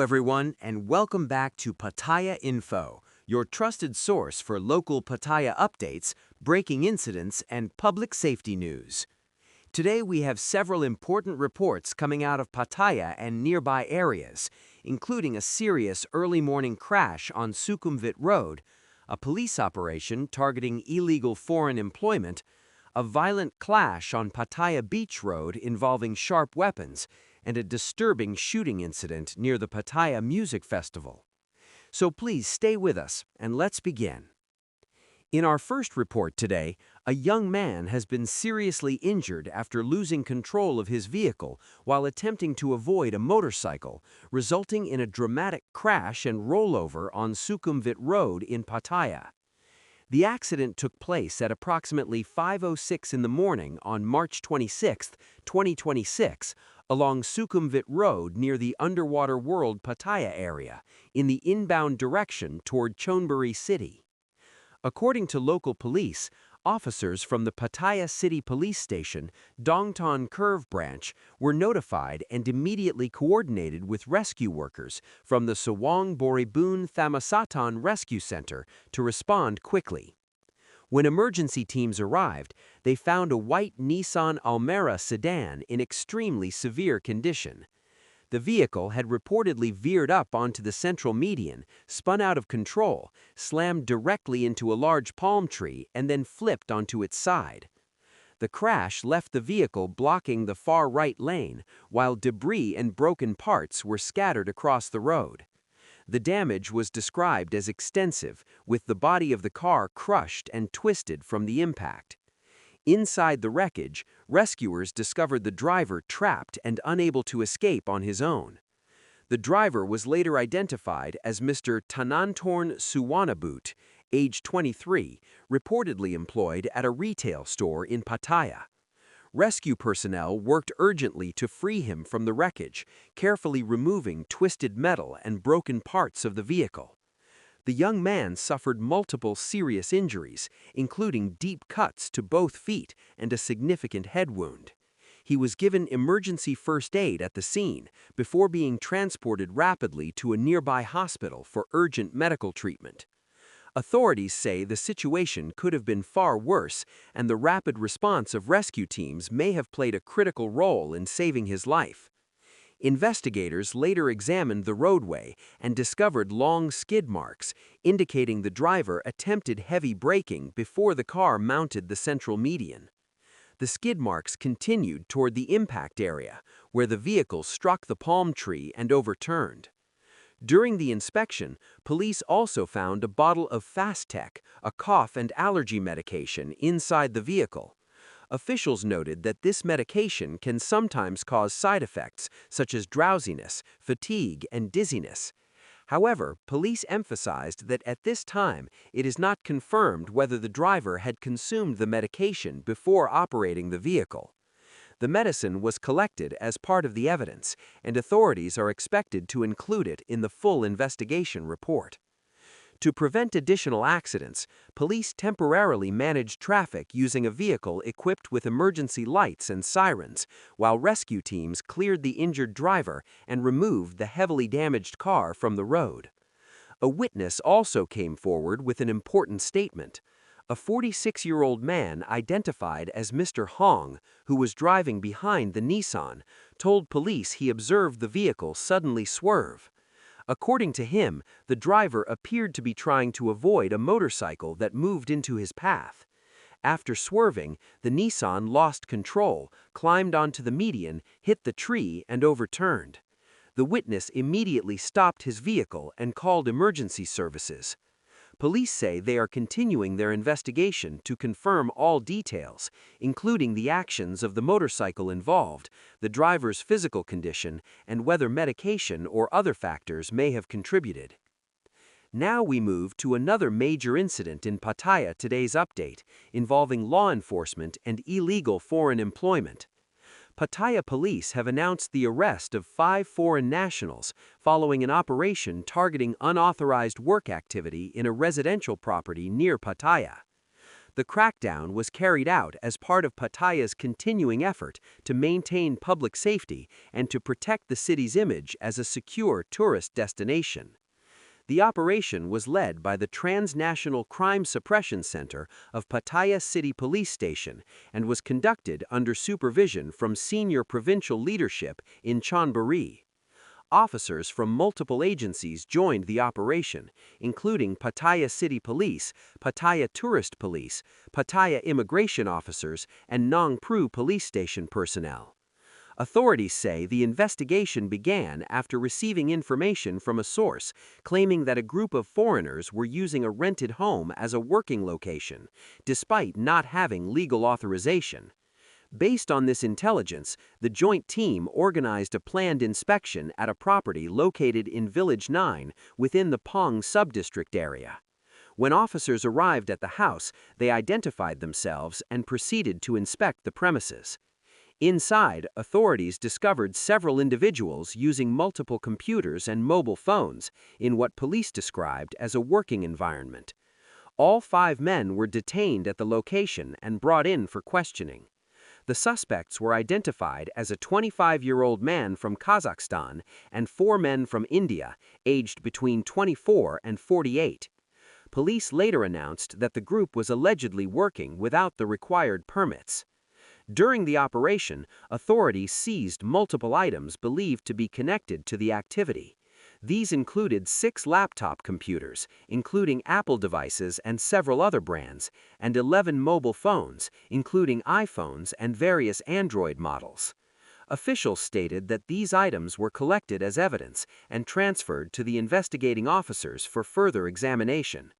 everyone, and welcome back to Pattaya Info, your trusted source for local Pattaya updates, breaking incidents, and public safety news. Today we have several important reports coming out of Pattaya and nearby areas, including a serious early morning crash on Sukhumvit Road, a police operation targeting illegal foreign employment, a violent clash on Pattaya Beach Road involving sharp weapons, and a disturbing shooting incident near the Pattaya Music Festival. So please stay with us and let's begin. In our first report today, a young man has been seriously injured after losing control of his vehicle while attempting to avoid a motorcycle, resulting in a dramatic crash and rollover on Sukhumvit Road in Pattaya. The accident took place at approximately 5:06 in the morning on March 26, 2026, along Sukhumvit Road near the Underwater World Pattaya area, in the inbound direction toward Chonburi City. According to local police, officers from the Pattaya City Police Station, Dongtan Curve Branch, were notified and immediately coordinated with rescue workers from the Sawang Boribun Thammasatan Rescue Center to respond quickly. When emergency teams arrived, they found a white Nissan Almera sedan in extremely severe condition. The vehicle had reportedly veered up onto the central median, spun out of control, slammed directly into a large palm tree, and then flipped onto its side. The crash left the vehicle blocking the far right lane, while debris and broken parts were scattered across the road. The damage was described as extensive, with the body of the car crushed and twisted from the impact. Inside the wreckage, rescuers discovered the driver trapped and unable to escape on his own. The driver was later identified as Mr. Tanantorn Suwanabut, age 23, reportedly employed at a retail store in Pattaya. Rescue personnel worked urgently to free him from the wreckage, carefully removing twisted metal and broken parts of the vehicle. The young man suffered multiple serious injuries, including deep cuts to both feet and a significant head wound. He was given emergency first aid at the scene before being transported rapidly to a nearby hospital for urgent medical treatment. Authorities say the situation could have been far worse, and the rapid response of rescue teams may have played a critical role in saving his life. Investigators later examined the roadway and discovered long skid marks, indicating the driver attempted heavy braking before the car mounted the central median. The skid marks continued toward the impact area, where the vehicle struck the palm tree and overturned. During the inspection, police also found a bottle of Fastec, a cough and allergy medication, inside the vehicle. Officials noted that this medication can sometimes cause side effects such as drowsiness, fatigue, and dizziness. However, police emphasized that at this time, it is not confirmed whether the driver had consumed the medication before operating the vehicle. The medicine was collected as part of the evidence, and authorities are expected to include it in the full investigation report. To prevent additional accidents, police temporarily managed traffic using a vehicle equipped with emergency lights and sirens, while rescue teams cleared the injured driver and removed the heavily damaged car from the road. A witness also came forward with an important statement. A 46-year-old man identified as Mr. Hong, who was driving behind the Nissan, told police he observed the vehicle suddenly swerve. According to him, the driver appeared to be trying to avoid a motorcycle that moved into his path. After swerving, the Nissan lost control, climbed onto the median, hit the tree, and overturned. The witness immediately stopped his vehicle and called emergency services. Police say they are continuing their investigation to confirm all details, including the actions of the motorcycle involved, the driver's physical condition, and whether medication or other factors may have contributed. Now we move to another major incident in Pattaya today's update, involving law enforcement and illegal foreign employment. Pattaya police have announced the arrest of 5 foreign nationals following an operation targeting unauthorized work activity in a residential property near Pattaya. The crackdown was carried out as part of Pattaya's continuing effort to maintain public safety and to protect the city's image as a secure tourist destination. The operation was led by the Transnational Crime Suppression Center of Pattaya City Police Station and was conducted under supervision from senior provincial leadership in Chonburi. Officers from multiple agencies joined the operation, including Pattaya City Police, Pattaya Tourist Police, Pattaya Immigration Officers, and Nong Pru Police Station personnel. Authorities say the investigation began after receiving information from a source claiming that a group of foreigners were using a rented home as a working location, despite not having legal authorization. Based on this intelligence, the joint team organized a planned inspection at a property located in Village 9 within the Pong subdistrict area. When officers arrived at the house, they identified themselves and proceeded to inspect the premises. Inside, authorities discovered several individuals using multiple computers and mobile phones in what police described as a working environment. All 5 men were detained at the location and brought in for questioning. The suspects were identified as a 25-year-old man from Kazakhstan and 4 men from India, aged between 24 and 48. Police later announced that the group was allegedly working without the required permits. During the operation, authorities seized multiple items believed to be connected to the activity. These included 6 laptop computers, including Apple devices and several other brands, and 11 mobile phones, including iPhones and various Android models. Officials stated that these items were collected as evidence and transferred to the investigating officers for further examination.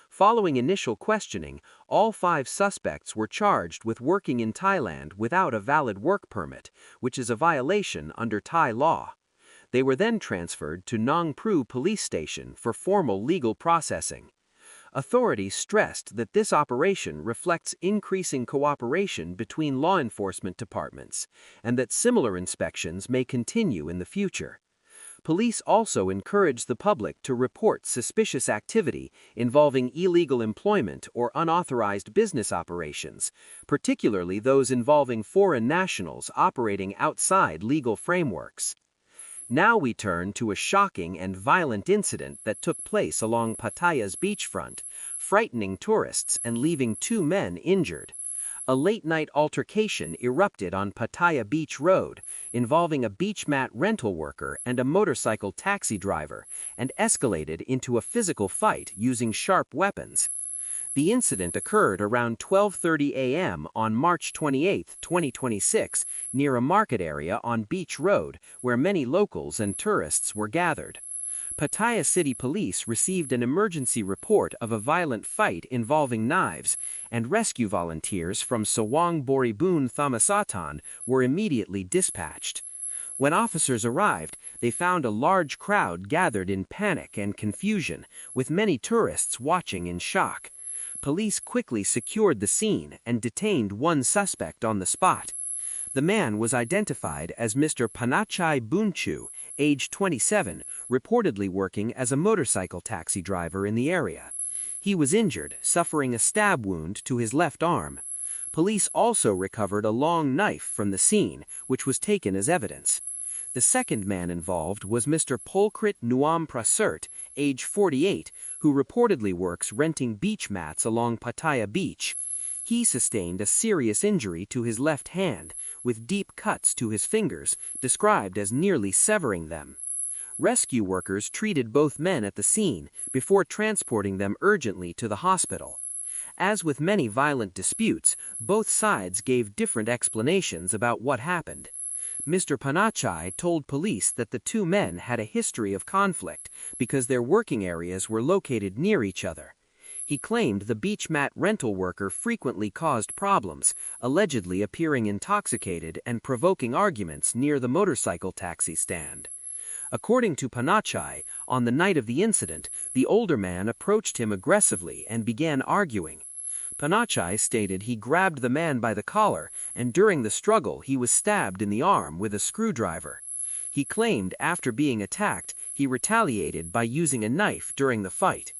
Following initial questioning, all 5 suspects were charged with working in Thailand without a valid work permit, which is a violation under Thai law. They were then transferred to Nong Pru Police Station for formal legal processing. Authorities stressed that this operation reflects increasing cooperation between law enforcement departments and that similar inspections may continue in the future. Police also encouraged the public to report suspicious activity involving illegal employment or unauthorized business operations, particularly those involving foreign nationals operating outside legal frameworks. Now we turn to a shocking and violent incident that took place along Pattaya's beachfront, frightening tourists and leaving 2 men injured. A late-night altercation erupted on Pattaya Beach Road, involving a beach mat rental worker and a motorcycle taxi driver, and escalated into a physical fight using sharp weapons. The incident occurred around 12:30 a.m. on March 28, 2026, near a market area on Beach Road, where many locals and tourists were gathered. Pattaya City Police received an emergency report of a violent fight involving knives, and rescue volunteers from Sawang Boribun Thammasatan were immediately dispatched. When officers arrived, they found a large crowd gathered in panic and confusion, with many tourists watching in shock. Police quickly secured the scene and detained 1 suspect on the spot. The man was identified as Mr. Panachai Bunchu, age 27, reportedly working as a motorcycle taxi driver in the area. He was injured, suffering a stab wound to his left arm. Police also recovered a long knife from the scene, which was taken as evidence. The second man involved was Mr. Polkrit Nuam Prasert, age 48, who reportedly works renting beach mats along Pattaya Beach. He sustained a serious injury to his left hand, with deep cuts to his fingers, described as nearly severing them. Rescue workers treated both men at the scene before transporting them urgently to the hospital. As with many violent disputes, both sides gave different explanations about what happened. Mr. Panachai told police that the 2 men had a history of conflict because their working areas were located near each other. He claimed the beach mat rental worker frequently caused problems, allegedly appearing intoxicated and provoking arguments near the motorcycle taxi stand. According to Panachai, on the night of the incident, the older man approached him aggressively and began arguing. Panachai stated he grabbed the man by the collar, and during the struggle he was stabbed in the arm with a screwdriver. He claimed after being attacked, he retaliated by using a knife during the fight.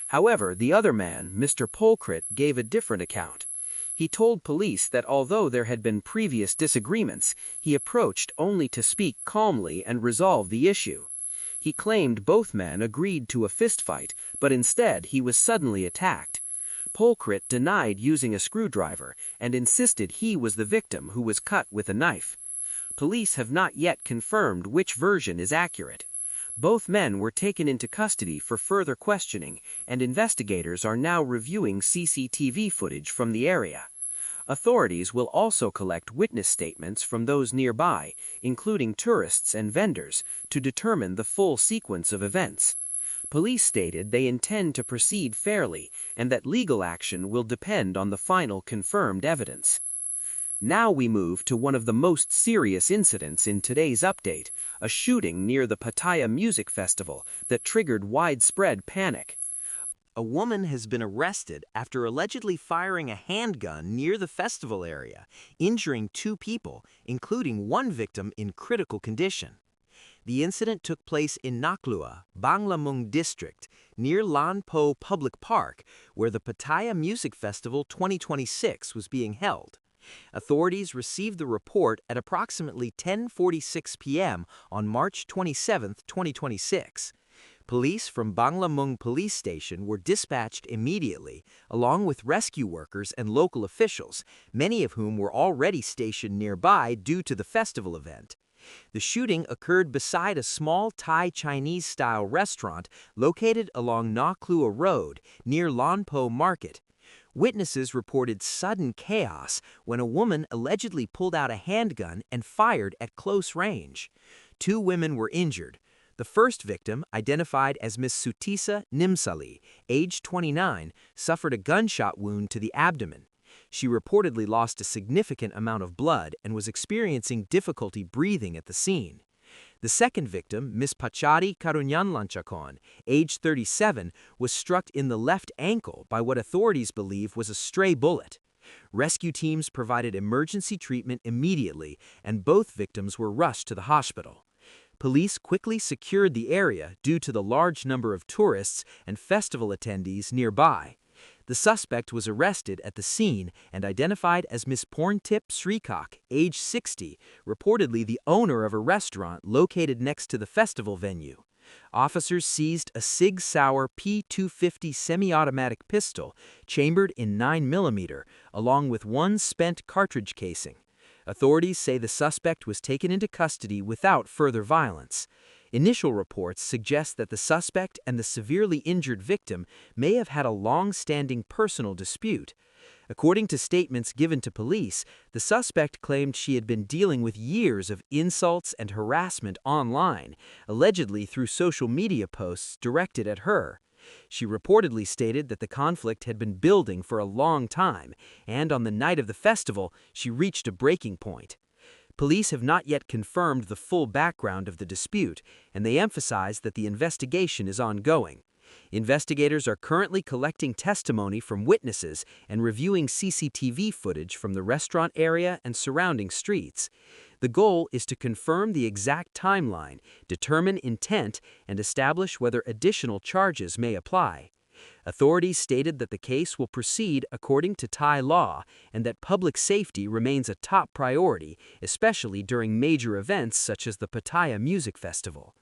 However, the other man, Mr. Polkrit, gave a different account. He told police that although there had been previous disagreements, he approached only to speak calmly and resolve the issue. He claimed both men agreed to a fistfight, but instead he was suddenly attacked. Polkrit denied using a screwdriver and insisted he was the victim who was cut with a knife. Police have not yet confirmed which version is accurate. Both men were taken into custody for further questioning, and investigators are now reviewing CCTV footage from the area. Authorities will also collect witness statements from those nearby, including tourists and vendors, to determine the full sequence of events. Police stated they intend to proceed fairly and that legal action will depend on the final confirmed evidence. Now we move to one of the most serious incidents in today's update, a shooting near the Pattaya Music Festival that triggered widespread panic. A woman has been arrested after allegedly firing a handgun near the festival area, injuring 2 people, including one victim in critical condition. The incident took place in Naklua, Banglamung District, near Lan Po Public Park, where the Pattaya Music Festival 2026 was being held. Authorities received the report at approximately 10:46 p.m. on March 27, 2026. Police from Banglamung Police Station were dispatched immediately, along with rescue workers and local officials, many of whom were already stationed nearby due to the festival event. The shooting occurred beside a small Thai Chinese-style restaurant located along Naklua Road near Lan Po Market. Witnesses reported sudden chaos when a woman allegedly pulled out a handgun and fired at close range. 2 women were injured. The first victim, identified as Miss Sutisa Nimsali, age 29, suffered a gunshot wound to the abdomen. She reportedly lost a significant amount of blood and was experiencing difficulty breathing at the scene. The second victim, Miss Pachadi Karunyanlanchakon, age 37, was struck in the left ankle by what authorities believe was a stray bullet. Rescue teams provided emergency treatment immediately, and both victims were rushed to the hospital. Police quickly secured the area due to the large number of tourists and festival attendees nearby. The suspect was arrested at the scene and identified as Miss Porntip Srikak, age 60, reportedly the owner of a restaurant located next to the festival venue. Officers seized a Sig Sauer P250 semi-automatic pistol chambered in 9mm, along with 1 spent cartridge casing. Authorities say the suspect was taken into custody without further violence. Initial reports suggest that the suspect and the severely injured victim may have had a long-standing personal dispute. According to statements given to police, the suspect claimed she had been dealing with years of insults and harassment online, allegedly through social media posts directed at her. She reportedly stated that the conflict had been building for a long time, and on the night of the festival, she reached a breaking point. Police have not yet confirmed the full background of the dispute, and they emphasize that the investigation is ongoing. Investigators are currently collecting testimony from witnesses and reviewing CCTV footage from the restaurant area and surrounding streets. The goal is to confirm the exact timeline, determine intent, and establish whether additional charges may apply. Authorities stated that the case will proceed according to Thai law and that public safety remains a top priority, especially during major events such as the Pattaya Music Festival.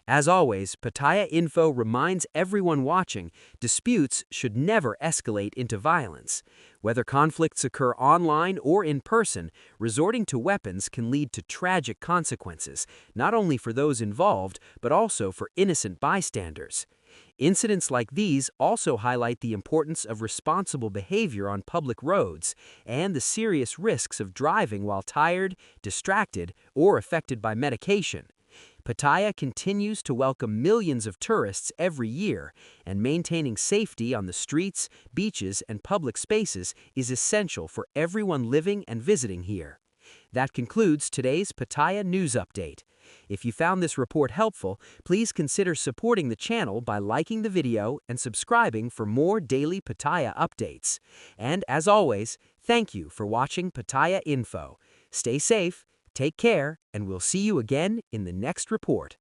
As always, Pattaya Info reminds everyone watching disputes should never escalate into violence. Whether conflicts occur online or in person, resorting to weapons can lead to tragic consequences, not only for those involved, but also for innocent bystanders. Incidents like these also highlight the importance of responsible behavior on public roads and the serious risks of driving while tired, distracted, or affected by medication. Pattaya continues to welcome millions of tourists every year, and maintaining safety on the streets, beaches, and public spaces is essential for everyone living and visiting here. That concludes today's Pattaya News Update. If you found this report helpful, please consider supporting the channel by liking the video and subscribing for more daily Pattaya updates. And as always, thank you for watching Pattaya Info. Stay safe, take care, and we'll see you again in the next report.